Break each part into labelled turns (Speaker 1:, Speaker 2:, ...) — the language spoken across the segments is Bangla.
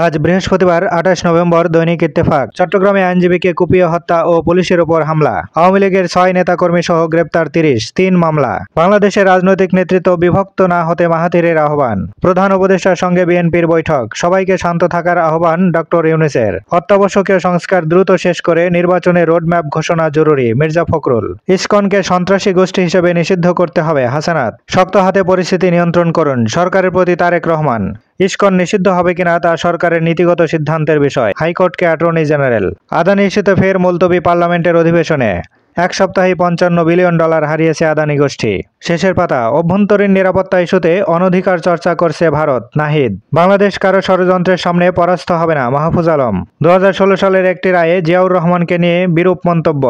Speaker 1: আজ বৃহস্পতিবার ২৮ নভেম্বর দৈনিক ইত্তেফাক। চট্টগ্রামে আইনজীবীকে কুপিয়ে হত্যা ও পুলিশের ওপর হামলা। আওয়ামী লীগের ৬ নেতাকর্মী সহ গ্রেপ্তার ৩০, ৩ মামলা। বাংলাদেশের রাজনৈতিক নেতৃত্ব বিভক্ত না হতে মাহাথিরের আহ্বান। প্রধান উপদেষ্টার সঙ্গে বিএনপির বৈঠক। সবাইকে শান্ত থাকার আহ্বান ডক্টর ইউনূসের। অত্যাবশ্যকীয় সংস্কার দ্রুত শেষ করে নির্বাচনে রোডম্যাপ ঘোষণা জরুরি, মির্জা ফখরুল। ইসকনকে সন্ত্রাসী গোষ্ঠী হিসেবে নিষিদ্ধ করতে হবে, হাসানাত। শক্ত হাতে পরিস্থিতি নিয়ন্ত্রণ করুন, সরকারের প্রতি তারেক রহমান। ইসকন নিষিদ্ধ হবে কিনা তা সরকারের নীতিগত সিদ্ধান্তের বিষয়, হাইকোর্টকে অ্যাটর্নি জেনারেল। আদানি ইস্যুতে ফের মুলতবি পার্লামেন্টের অধিবেশনে। এক সপ্তাহে $৫৫ বিলিয়ন হারিয়েছে আদানি গোষ্ঠী। শেষের পাতা। অভ্যন্তরীণ নিরাপত্তা ইস্যুতে অনধিকার চর্চা করছে ভারত, নাহিদ। বাংলাদেশ কারো ষড়যন্ত্রের সামনে পরাস্ত হবে না, মাহফুজ আলম। ২০১৬ সালের একটি রায়ে জিয়াউর রহমানকে নিয়ে বিরূপ মন্তব্য।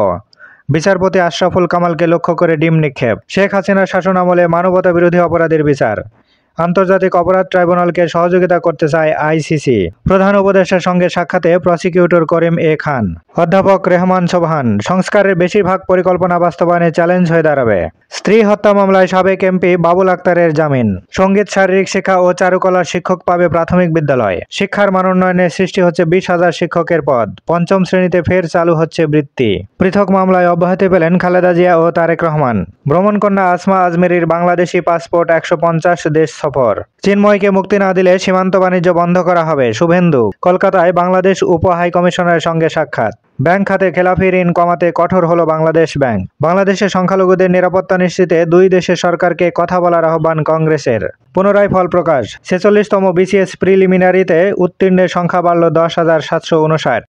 Speaker 1: বিচারপতি আশরাফুল কামালকে লক্ষ্য করে ডিম নিক্ষেপ। শেখ হাসিনার শাসনামলে মানবতা বিরোধী অপরাধের বিচার। আন্তর্জাতিক অপরাধ ট্রাইব্যুনালকে সহযোগিতা করতে চায় আইসিসি। প্রধান উপদেষ্টার সঙ্গে সাক্ষাতে প্রসিকিউটর করিম এ খান। অধ্যাপক রেহমান সোবহান। সংস্কারের বেশিরভাগ পরিকল্পনা বাস্তবায়নে চ্যালেঞ্জ হয়ে দাঁড়াবে। স্ত্রী হত্যা মামলায় সাবেক এমপি বাবুল আক্তারের জামিন। সঙ্গীত, শারীরিক শিক্ষা ও চারুকলার শিক্ষক পাবে প্রাথমিক বিদ্যালয়। শিক্ষার মানোন্নয়নে সৃষ্টি হচ্ছে ২০,০০০ শিক্ষকের পদ। পঞ্চম শ্রেণীতে ফের চালু হচ্ছে বৃত্তি। পৃথক মামলায় অব্যাহতি পেলেন খালেদা জিয়া ও তারেক রহমান। ভ্রমণকন্যা আসমা আজমেরীর বাংলাদেশি পাসপোর্ট ১৫০ দেশ সফর। চিন্ময়কে মুক্তি না দিলে সীমান্ত বাণিজ্য বন্ধ করা হবে, শুভেন্দু। কলকাতায় বাংলাদেশ উপ হাইকমিশনারের সঙ্গে সাক্ষাৎ। ব্যাংক খাতে খেলাপি ঋণ কমাতে কঠোর হলো বাংলাদেশ ব্যাংক। বাংলাদেশের সংখ্যালঘুদের নিরাপত্তা নিশ্চিতে দুই দেশের সরকারকে কথা বলার আহ্বান কংগ্রেসের। পুনরায় ফল প্রকাশ। ৪৬তম বিসিএস প্রিলিমিনারিতে উত্তীর্ণের সংখ্যা বাড়ল ১০,৭৫৯।